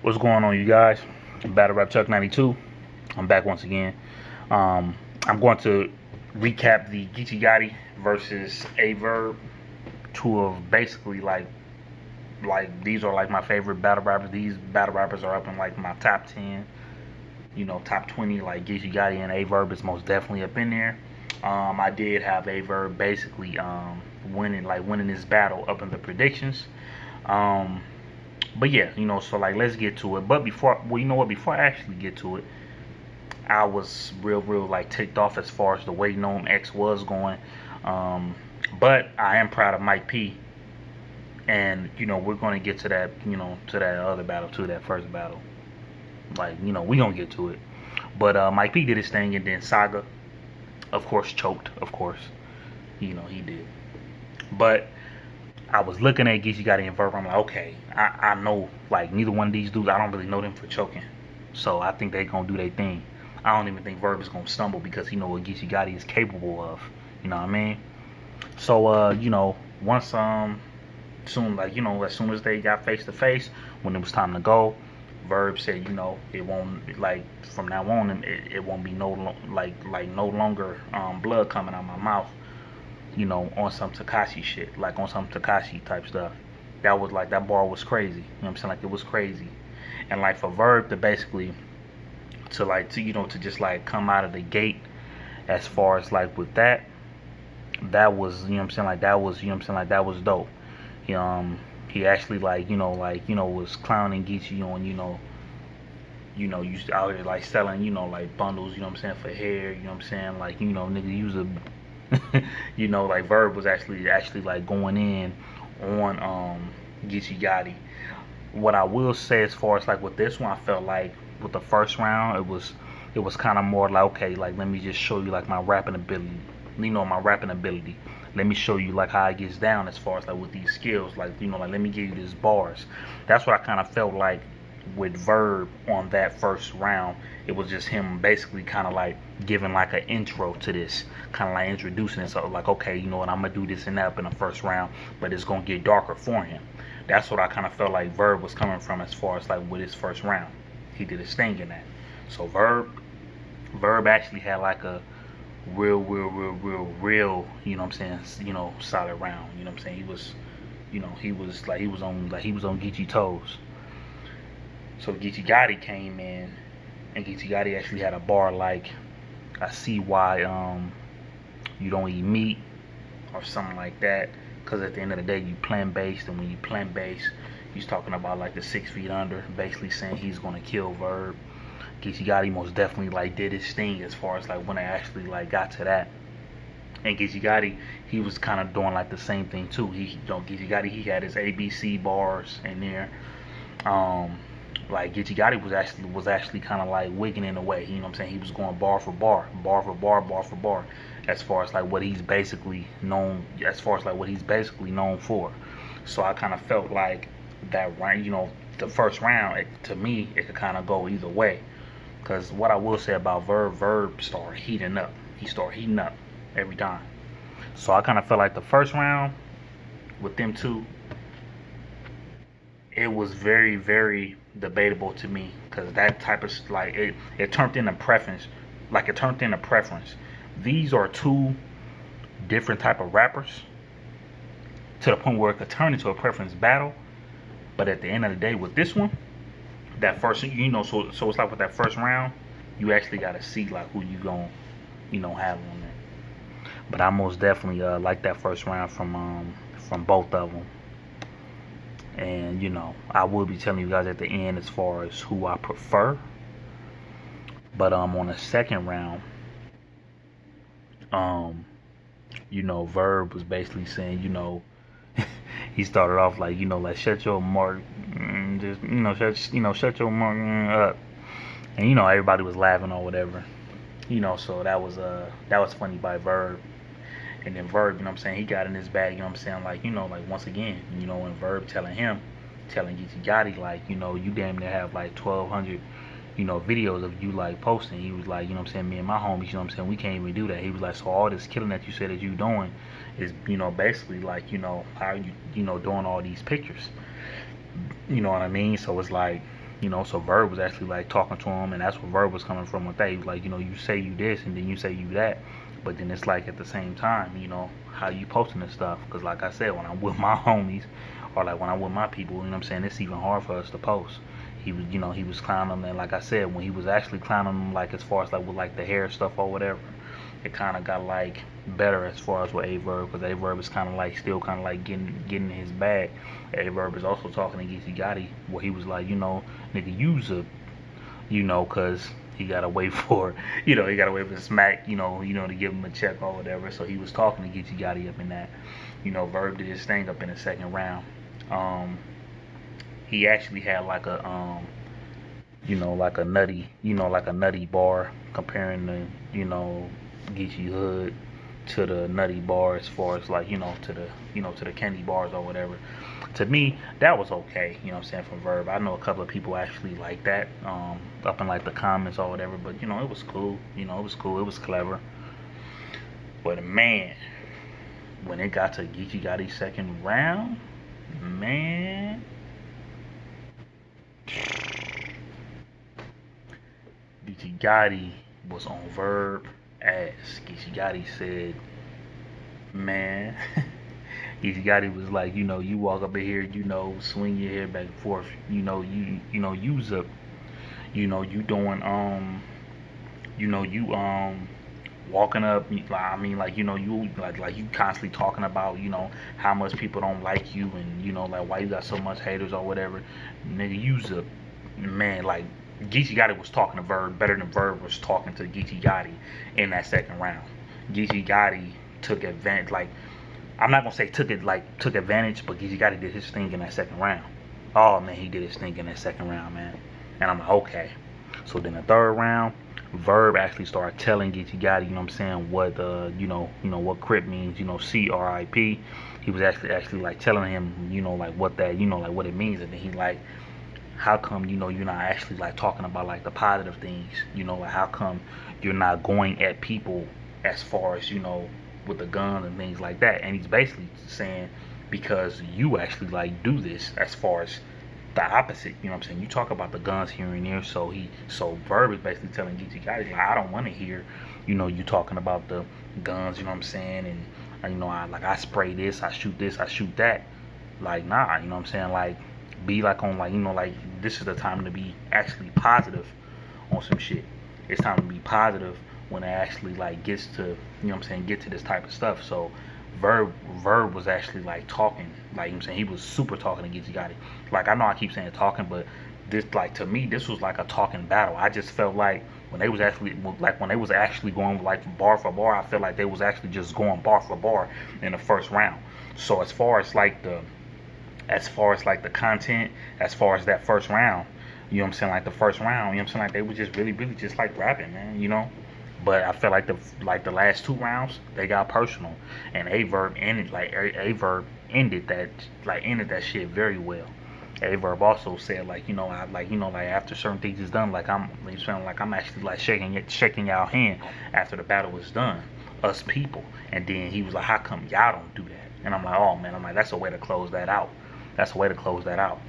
What's going on, you guys? Battle Rap Chuck 92. I'm back once again. I'm going to recap the Geechi versus ayeverb. Two of basically like these are like my favorite battle rappers. These battle rappers are up in like my top 10, top 20. Like Geechi and ayeverb is most definitely up in there. I did have ayeverb basically winning this battle up in the predictions. Um, but yeah, so like let's get to it. But before I actually get to it, I was real like ticked off as far as the way Gnome X was going. Um, but I am proud of Mike P. And we're gonna get to that, to that other battle, to that first battle. Like we gonna get to it. But Mike P did his thing, and then Saga, of course, choked. Of course, he did. But I was looking at Geechi and Verb. I'm like, okay, I know like neither one of these dudes. I don't really know them for choking, so I think they gonna do their thing. I don't even think Verb is gonna stumble because he know what Geechi is capable of. You know what I mean? So once soon as soon as they got face to face, when it was time to go, Verb said, it won't, like, from now on it won't be no longer blood coming out of my mouth, on some Takashi shit, like on some Takashi type stuff. That was like, that bar was crazy. You know what I'm saying? Like, it was crazy. And like for Verb to basically to just like come out of the gate as far as like with that was, like that was, like that was dope. He he actually like, was clowning Geechi on, you out here like selling, like bundles, for hair, like, nigga use a like Verb was actually like going in on Geechi. What I will say as far as like with this one, I felt like with the first round, it was kind of more like, okay, like let me just show you like my rapping ability, my rapping ability. Let me show you like how it gets down as far as like with these skills, like like let me give you these bars. That's what I kind of felt like with Verb on that first round. It was just him basically kind of like giving like an intro to this, kind of like introducing it. So like, okay, you know what, I'm gonna do this and that up in the first round, but it's gonna get darker for him. That's what I kind of felt like Verb was coming from as far as like with his first round. He did his thing in that. So Verb actually had like a real, solid round. You know what I'm saying? He was on Geechi toes. So Geechi came in, and Geechi actually had a bar like, I see why you don't eat meat or something like that. Because at the end of the day, you plant based, and when you plant based, he's talking about like the 6 feet under, basically saying he's gonna kill Verb. Geechi most definitely like did his thing as far as like when I actually like got to that. And Geechi he was kind of doing like the same thing too. Geechi he had his ABC bars in there. Like Geechi was actually kind of like wigging in a way. You know what I'm saying? He was going bar for bar, bar for bar, bar for bar, as far as like what he's basically known, for. So I kind of felt like that round, the first round, to me, it could kind of go either way. Because what I will say about Verb started heating up. He started heating up every time. So I kind of felt like the first round with them two, it was very debatable to me, because that type of like it turned into preference. Like it turned into preference. These are two different type of rappers, to the point where it could turn into a preference battle. But at the end of the day, with this one, that first, so it's like with that first round, you actually got to see like who you gonna, have on there. But I most definitely like that first round from both of them. And I will be telling you guys at the end as far as who I prefer. But on the second round, Verb was basically saying, he started off like, like shut your mark, just shut your mark up, and everybody was laughing or whatever, so that was funny by Verb. And then Verb, he got in his bag, like, like once again, and Verb telling Geechi like, you damn near have like 1,200, videos of you like posting. He was like, me and my homies, we can't even do that. He was like, so all this killing that you said that you doing is, basically like, how you, doing all these pictures. You know what I mean? So it's like, You know, so Verb was actually like talking to him, and that's where Verb was coming from with that. He was like, you know, you say you this and then you say you that, but then it's like at the same time, you know, how you posting this stuff? Because like I said, when I'm with my homies or like when I'm with my people, you know what I'm saying, it's even hard for us to post. He was, you know, he was clowning them, and like I said, when he was actually clowning them, like as far as like with like the hair stuff or whatever, it kind of got like better as far as with Averb, because Averb is kind of like still kind of like getting in his bag. Averb is also talking to Geechi Gotti, where he was like, you know, nigga, use a, you know, cause he gotta wait for, you know, he gotta wait for Smack, you know, to give him a check or whatever. So he was talking to Geechi Gotti up in that. You know, Verb did his thing up in the second round. He actually had like a you know, like a nutty, you know, like a nutty bar, comparing the, you know, Geechi Hood to the nutty bar as far as like, you know, to the, you know, to the candy bars or whatever. To me, that was okay, you know what I'm saying, from Verb. I know a couple of people actually like that, up in like the comments or whatever, but you know, it was cool, you know, it was cool, it was clever. But man, when it got to Geechi Gotti's second round, man, Geechi Gotti was on Verb ass. Geechi Gotti said, man, Geechi Gotti was like, you know, you walk up in here, you know, swing your hair back and forth, you know, use up, you know, you doing, you know, you walking up, I mean, like, you know, you like you constantly talking about, you know, how much people don't like you, and you know, like why you got so much haters or whatever. Nigga, use up, man. Like Geechi Gotti was talking to Verb better than Verb was talking to Geechi Gotti in that second round. Geechi Gotti took advantage. Like, I'm not gonna say took advantage, but Geechi Gotti did his thing in that second round. Oh man, he did his thing in that second round, man. And I'm like, okay. So then the third round, Verb actually started telling Geechi Gotti, you know what I'm saying, what you know what Crip means, you know, CRIP. He was actually like telling him, you know, like what that, you know, like what it means, and then he like, how come, you know, you're not actually like talking about like the positive things, you know, like how come you're not going at people as far as, you know, with the gun and things like that. And he's basically saying, because you actually like do this as far as the opposite, you know what I'm saying? You talk about the guns here and there, so Verb is basically telling Geechi Gotti, like, I don't want to hear, you know, you talking about the guns, you know what I'm saying? And you know, I spray this, I shoot that. Like, nah, you know what I'm saying? Like, be like on, like, you know, like this is the time to be actually positive on some shit. It's time to be positive when it actually like gets to, you know what I'm saying, get to this type of stuff. So Verb was actually like talking, like, you know what I'm saying, he was super talking to Geechi Gotti. Like, I know I keep saying talking, but this, like, to me, this was like a talking battle. I just felt like when they was actually going like bar for bar, I felt like they was actually just going bar for bar in the first round. So as far as like the content, as far as that first round, you know what I'm saying, like the first round, you know what I'm saying, like they were just really just like rapping, man, you know. But I felt like the last two rounds they got personal, and Averb ended that shit very well. Averb also said, like, you know, I like, you know, like after certain things is done, like he's feeling like I'm actually like shaking y'all hand after the battle was done, us people. And then he was like, how come y'all don't do that? And I'm like, oh man, I'm like, that's a way to close that out. That's a way to close that out.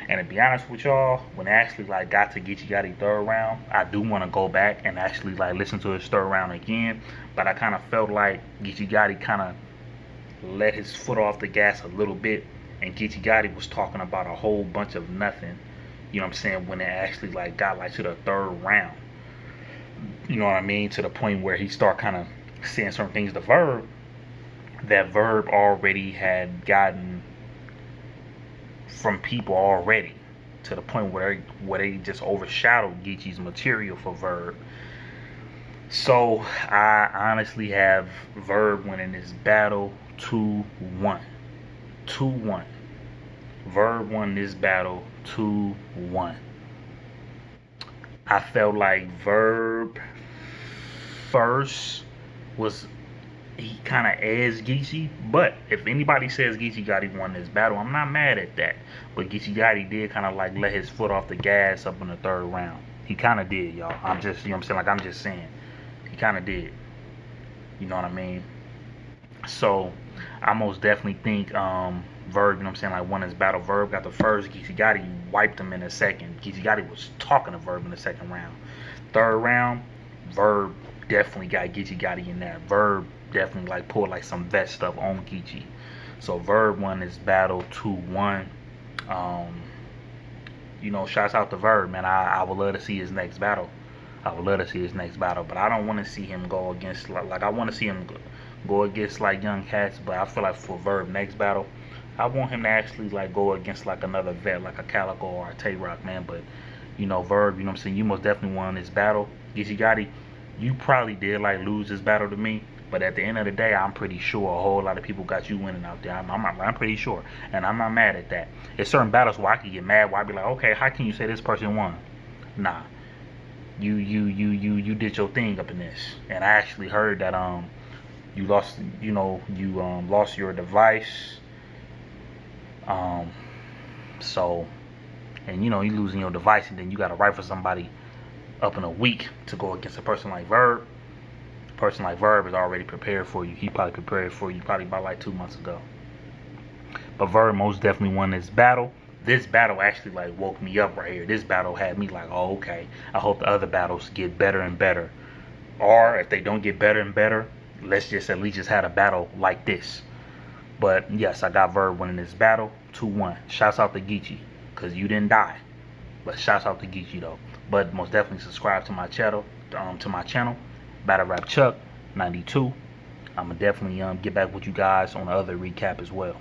And to be honest with y'all, when I actually like got to Geechi Gotti third round, I do want to go back and actually like listen to his third round again. But I kind of felt like Geechi Gotti kind of let his foot off the gas a little bit, and Geechi Gotti was talking about a whole bunch of nothing. You know what I'm saying? When it actually like got like to the third round, you know what I mean? To the point where he started kind of saying certain things to Verb that Verb already had gotten from people already, to the point where they just overshadowed Geechi's material for Verb. So I honestly have Verb winning this battle 2-1. 2-1. Verb won this battle 2-1. I felt like Verb first was, he kind of edged Geechi, but if anybody says Geechi Gotti won this battle, I'm not mad at that. But Geechi Gotti did kind of like let his foot off the gas up in the third round. He kind of did, y'all. I'm just, you know what I'm saying, like I'm just saying, he kind of did. You know what I mean? So I most definitely think Verb, you know what I'm saying, like won his battle. Verb got the first, Geechi Gotti wiped him in the second. Geechi Gotti was talking to Verb in the second round. Third round, Verb definitely got Geechi Gotti in there. Verb definitely like pulled like some vet stuff on Geechi. So Verb won his battle 2-1. You know, shouts out to Verb, man. I would love to see his next battle. I would love to see his next battle, but I don't want to see him go against like I want to see him go against like young cats. But I feel like for Verb next battle, I want him to actually like go against like another vet, like a Calico or a Tay Rock, man. But you know, Verb, you know what I'm saying, you most definitely won this battle. Geechi Gotti, you probably did like lose this battle to me, but at the end of the day, I'm pretty sure a whole lot of people got you winning out there. I'm pretty sure, and I'm not mad at that. There's certain battles where I can get mad, where I be like, okay, how can you say this person won? Nah, you did your thing up in this, and I actually heard that you lost, you know, you lost your device, so, and you know, you losing your device, and then you got to write for somebody up in a week to go against a person like Verb. A person like Verb is already prepared for you. He probably prepared for you probably about like 2 months ago. But Verb most definitely won this battle. This battle actually like woke me up right here. This battle had me like, oh, okay, I hope the other battles get better and better. Or if they don't get better and better, let's just at least just have a battle like this. But yes, I got Verb winning this battle 2-1. Shouts out to Geechi, because you didn't die. But shouts out to Geechi though. But most definitely subscribe to my channel, Battle Rap Chuck 92. I'ma definitely get back with you guys on the other recap as well.